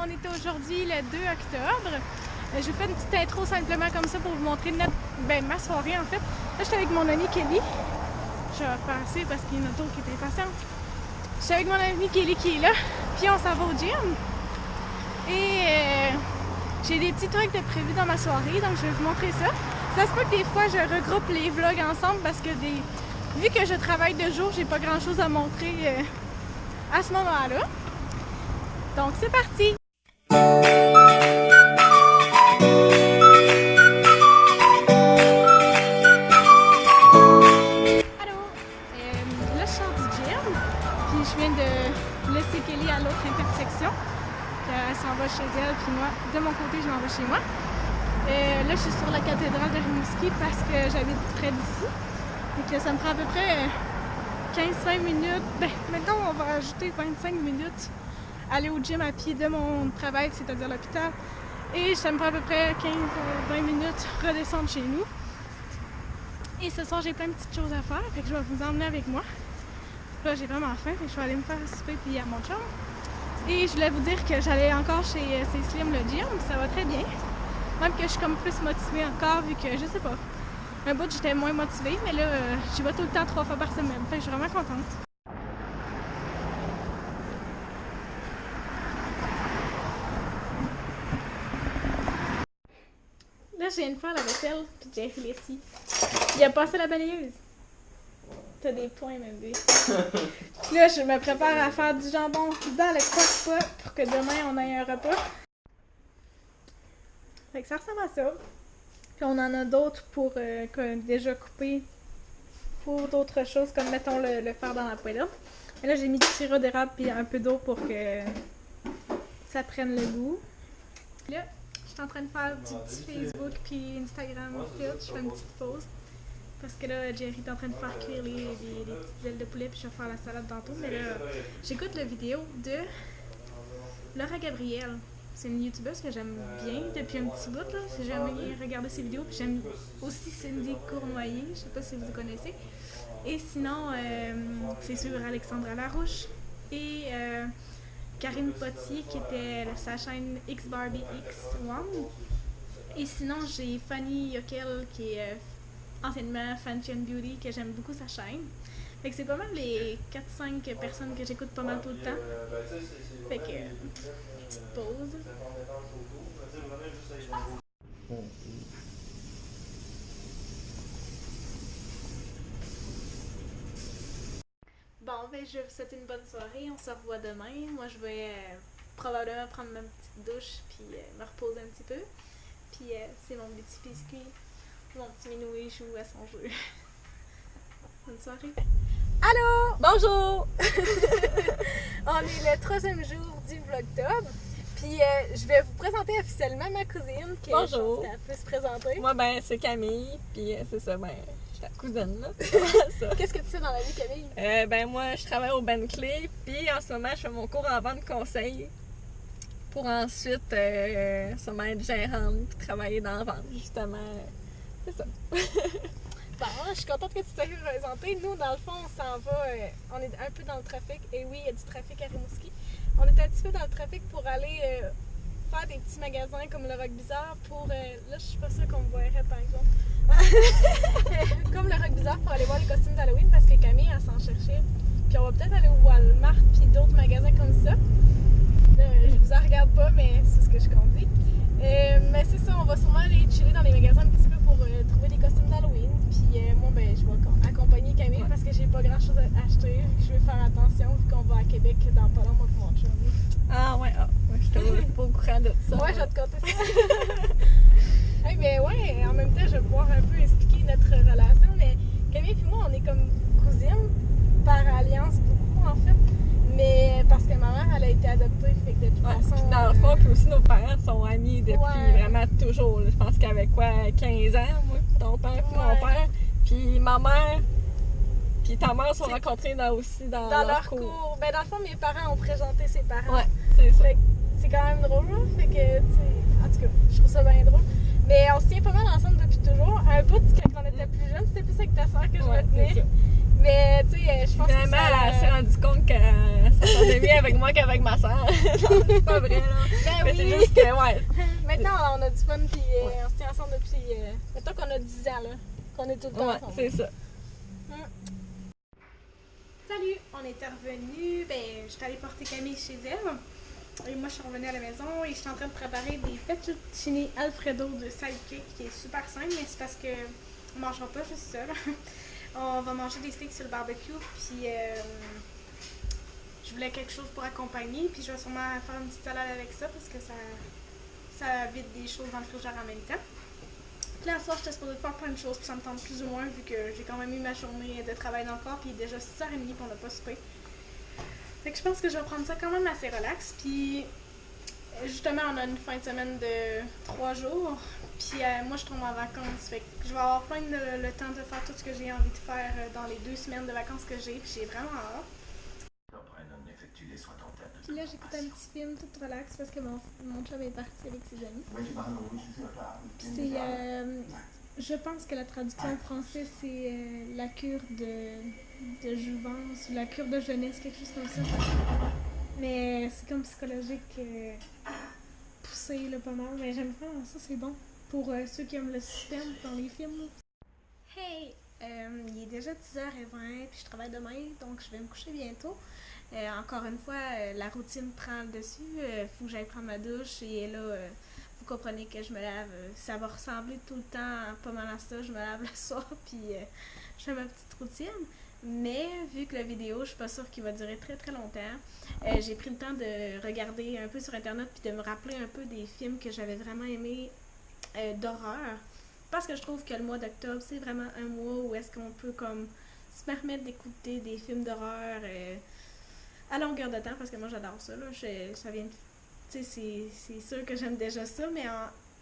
On est aujourd'hui le 2 octobre. Je vous fais une petite intro simplement comme ça pour vous montrer ma soirée en fait. Là, je suis avec mon amie Kelly. Je vais passer parce qu'il y a une auto qui est impatiente. Je suis avec mon amie Kelly qui est là. Puis on s'en va au gym. Et j'ai des petits trucs de prévus dans ma soirée, donc je vais vous montrer ça. Ça se peut que des fois je regroupe les vlogs ensemble parce que vu que je travaille de jour, j'ai pas grand chose à montrer à ce moment-là. Donc c'est parti! Allô! Là je sors du gym, puis je viens de laisser Kelly à l'autre intersection. Elle s'en va chez elle, puis moi, de mon côté, je m'en vais chez moi. Là, je suis sur la cathédrale de Rimouski parce que j'habite près d'ici. Et que ça me prend à peu près 15-20 minutes. Maintenant, on va ajouter 25 minutes aller au gym à pied de mon travail, c'est-à-dire l'hôpital. Et ça me prend à peu près 15-20 minutes redescendre chez nous. Et ce soir, j'ai plein de petites choses à faire, fait que je vais vous emmener avec moi. Là, j'ai vraiment faim, fait que je vais aller me faire souper puis à mon chum. Et je voulais vous dire que j'allais encore chez Slim le gym, ça va très bien. Même que je suis comme plus motivée encore vu que, je sais pas, un bout j'étais moins motivée, mais là, j'y vais tout le temps 3 fois par semaine, fait que je suis vraiment contente. Là, je viens de faire la vaisselle, puis j'ai fait l'ici. Il a passé la balayeuse. T'as des points, même bébé. Là, je me prépare à faire du jambon dans le croque-pot pour que demain, on ait un repas. Fait que ça ressemble à ça. Puis on en a d'autres pour déjà couper pour d'autres choses, comme mettons le faire dans la poêle. Et là, j'ai mis du sirop d'érable et un peu d'eau pour que ça prenne le goût. Là, je suis en train de faire du petit Facebook puis Instagram filtre. Je fais une petite pause. Parce que là, Jerry est en train de faire cuire les petites ailes de poulet puis je vais faire la salade tantôt. Mais là, j'écoute la vidéo de Laura Gabriel. C'est une youtubeuse que j'aime bien depuis un petit bout. Là. J'ai jamais regardé ses vidéos. Puis j'aime aussi Cindy Cournoyer. Je sais pas si vous connaissez. Et sinon, c'est sur Alexandra Larouche. Et Karine Potier qui était sa chaîne XBarbie X1. Et sinon, j'ai Fanny Yokel qui est anciennement Fancy and Beauty, que j'aime beaucoup sa chaîne. Fait que c'est pas mal les 4-5 personnes que j'écoute pas mal tout le temps. Fait que, petite pause. Bon, je vous souhaite une bonne soirée. On se revoit demain. Moi, je vais probablement prendre ma petite douche puis me reposer un petit peu. Puis c'est mon petit biscuit. Mon petit minou, il joue à son jeu. Bonne soirée. Allô! Bonjour! On est le 3e jour du Vlogtober. Puis je vais vous présenter officiellement ma cousine. Qui Bonjour! Elle peut se présenter. Moi, c'est Camille. Puis c'est ça, je suis ta cousine, là. Qu'est-ce que tu fais dans la vie, Camille? Moi, je travaille au Bentley. Puis en ce moment, je fais mon cours en vente conseil. Pour ensuite, sûrement être gérante. Puis travailler dans la vente, justement. C'est ça. Bon, je suis contente que tu t'aies présenté. Nous, dans le fond, on s'en va, on est un peu dans le trafic. Et oui, il y a du trafic à Rimouski. On est un petit peu dans le trafic pour aller faire des petits magasins comme le Rock Bizarre pour... là, je suis pas sûre qu'on me verrait, par exemple. Comme le Rock Bizarre pour aller voir les costumes d'Halloween parce que Camille, elle s'en cherchait. Puis on va peut-être aller au Walmart puis d'autres magasins comme ça. Je vous en regarde pas, mais c'est ce que je conduis. Mais c'est ça, on va sûrement aller chiller dans les magasins un petit peu pour trouver des costumes d'Halloween. Puis moi, je vais accompagner Camille parce que j'ai pas grand chose à acheter. Je vais faire attention vu qu'on va à Québec dans pas long, moi et mon chum. Ah ouais, je suis pas au courant de ça. Ouais, je vais te conter ça. Mais ouais, en même temps, je vais pouvoir un peu expliquer notre relation. Mais Camille et moi, on est comme cousines par alliance beaucoup en fait. Mais parce que ma mère, elle a été adoptée, fait que de toute façon... Dans le fond, puis aussi nos parents sont amis depuis vraiment toujours. Je pense qu'avec 15 ans, moi, ton père puis mon père. Puis ma mère, puis ta mère sont rencontrés aussi dans leur cours. Dans le fond, mes parents ont présenté ses parents. Ouais, c'est ça. C'est quand même drôle, là. Fait que, tu sais, en tout cas, je trouve ça bien drôle. Mais on se tient pas mal ensemble depuis toujours. Un bout, quand on était plus jeune, c'était plus avec ta soeur que je me tenais. Mais tu sais, je pense que finalement, elle s'est rendue compte que ça d'amis avec moi qu'avec ma soeur. C'est pas vrai, là. Ben Mais oui. c'est juste que, ouais. Maintenant, on a du fun, puis on se tient ensemble depuis. Mettons qu'on a 10 ans, là. Qu'on est tout le temps Ouais, ensemble. c'est ça. Salut! On était revenus. Ben, j'étais allée porter Camille chez elle. Et moi, je suis revenue à la maison et je suis en train de préparer des fettuccine Alfredo de sidekick qui est super simple, mais c'est parce que on mangera pas juste ça. Là. On va manger des steaks sur le barbecue, puis je voulais quelque chose pour accompagner, puis je vais sûrement faire une petite salade avec ça parce que ça vide des choses dans le frigidaire en même temps. Puis là, ce soir, j'étais supposée faire plein de choses, puis ça me tente plus ou moins vu que j'ai quand même eu ma journée de travail dans le corps, puis il est déjà 6h30 puis on n'a pas soupé. Fait que je pense que je vais prendre ça quand même assez relax. Puis justement, on a une fin de semaine de 3 jours. Puis moi, je tombe en vacances. Fait que je vais avoir plein le temps de faire tout ce que j'ai envie de faire dans les 2 semaines de vacances que j'ai. Puis j'ai vraiment hâte. Puis là, j'écoute un petit film tout relax parce que mon chum est parti avec ses amis. Puis je pense que la traduction en français, c'est la cure de jouvence ou la cure de jeunesse, quelque chose comme ça. Mais c'est comme psychologique poussé là, pas mal. Mais j'aime bien ça, c'est bon. Pour ceux qui aiment le suspense dans les films. Hey! Il est déjà 10h20 puis je travaille demain, donc je vais me coucher bientôt. Encore une fois, la routine prend le dessus. Faut que j'aille prendre ma douche et là, vous comprenez que je me lave. Ça va ressembler tout le temps pas mal à ça. Je me lave le soir puis je fais ma petite routine. Mais vu que la vidéo, je suis pas sûre qu'il va durer très très longtemps, j'ai pris le temps de regarder un peu sur internet puis de me rappeler un peu des films que j'avais vraiment aimés d'horreur. Parce que je trouve que le mois d'octobre, c'est vraiment un mois où est-ce qu'on peut comme se permettre d'écouter des films d'horreur à longueur de temps, parce que moi j'adore ça. Là. Ça vient de... Tu sais, c'est sûr que j'aime déjà ça, mais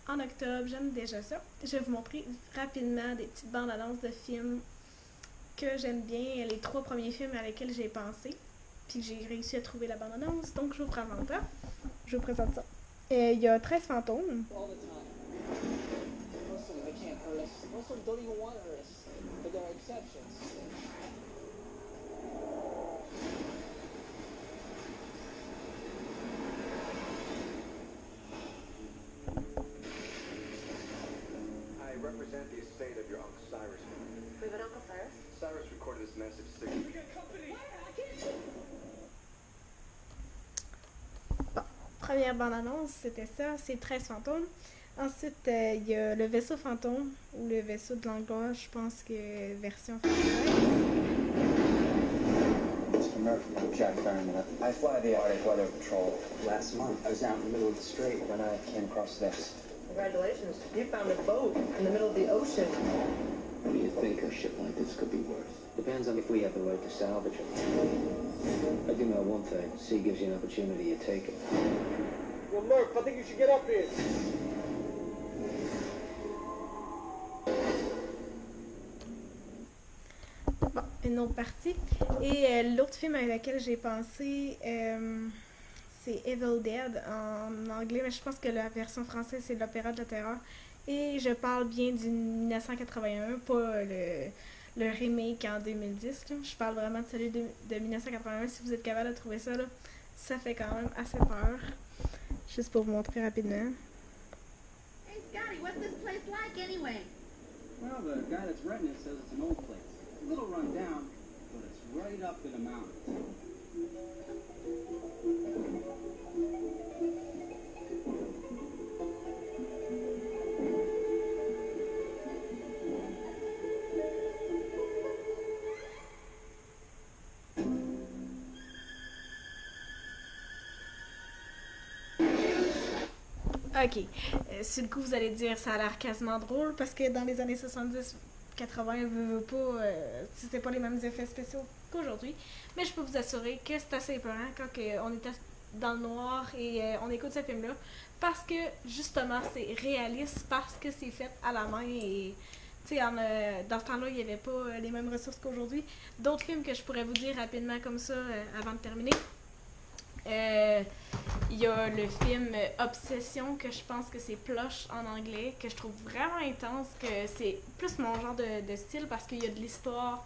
en octobre, j'aime déjà ça. Je vais vous montrer rapidement des petites bandes annonces de films que j'aime bien, les 3 premiers films à lesquels j'ai pensé, puis j'ai réussi à trouver la bande annonce, donc je vous présente ça. Je vous présente ça. Il y a 13 fantômes. Represent the estate of your Uncle Cyrus. We have an Uncle Cyrus? Cyrus recorded this message 6 Bon, première bande-annonce, c'était ça, c'est 13 fantômes. Ensuite, il y a le vaisseau fantôme, ou le vaisseau de l'angoisse, je pense que version française. Mr. Murphy, I'm Jack Farman. I fly the Arctic Weather Patrol. Last month, I was out in the middle of the strait when I came across this. Congratulations. You found a boat in the middle of the ocean. What do you think? A ship like this could be worth? Depends on if we have the right to salvage it. I do know one thing. Sea gives you an opportunity, you take it. Well, Murph, I think you should get up here. Bon, une autre partie. Et l'autre film à laquelle j'ai pensé, c'est Evil Dead en anglais, mais je pense que la version française, c'est l'Opéra de la Terreur. Et je parle bien du 1981, pas le remake en 2010. Là. Je parle vraiment de celui de 1981. Si vous êtes capable de trouver ça, là, ça fait quand même assez peur. Juste pour vous montrer rapidement. Hey, Scotty, what's this place like anyway? Well, the guy that's renting it says it's an old place. A little run down, but it's right up in the mountains. Ok. Sur le coup, vous allez dire ça a l'air quasiment drôle parce que dans les années 70, 80, veut pas, c'était pas les mêmes effets spéciaux qu'aujourd'hui. Mais je peux vous assurer que c'est assez épeurant quand on est dans le noir et on écoute ce film-là parce que justement c'est réaliste, parce que c'est fait à la main et tu sais, dans ce temps-là, il n'y avait pas les mêmes ressources qu'aujourd'hui. D'autres films que je pourrais vous dire rapidement comme ça avant de terminer. Il y a le film Obsession, que je pense que c'est Plush en anglais, que je trouve vraiment intense, que c'est plus mon genre de style parce qu'il y a de l'histoire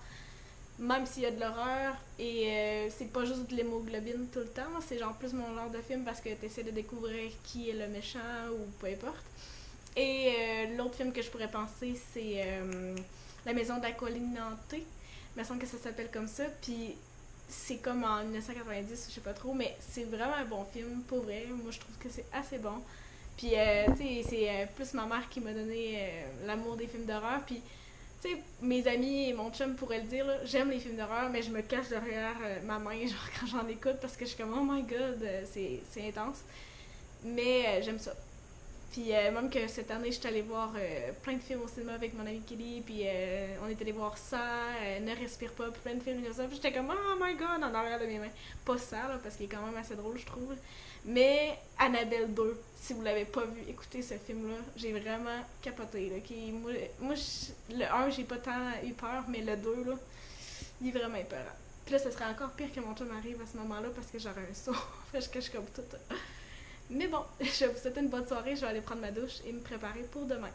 même s'il y a de l'horreur, et c'est pas juste de l'hémoglobine tout le temps, c'est genre plus mon genre de film parce que t'essaies de découvrir qui est le méchant ou peu importe. Et l'autre film que je pourrais penser, c'est La Maison de la Colline hantée. Il me semble que ça s'appelle comme ça, puis c'est comme en 1990, je sais pas trop, mais c'est vraiment un bon film, pour vrai. Moi, je trouve que c'est assez bon. Puis, tu sais, c'est plus ma mère qui m'a donné l'amour des films d'horreur, puis tu sais, mes amis et mon chum pourraient le dire, là, j'aime les films d'horreur, mais je me cache derrière ma main genre quand j'en écoute parce que je suis comme oh my god, c'est intense. Mais j'aime ça. Puis même que cette année, je suis allée voir plein de films au cinéma avec mon ami Kelly, puis on est allé voir ça, Ne respire pas, puis plein de films comme ça. Puis j'étais comme oh my god en arrière de mes mains. Pas ça, là, parce qu'il est quand même assez drôle, je trouve. Mais Annabelle 2, si vous l'avez pas vu, écoutez ce film-là. J'ai vraiment capoté. Là, le 1, j'ai pas tant eu peur, mais le 2, là, il est vraiment épeurant. Puis là, ce serait encore pire que mon chum arrive à ce moment-là parce que j'aurais un saut. Parce que je suis comme toute. Mais bon, je vous souhaite une bonne soirée. Je vais aller prendre ma douche et me préparer pour demain.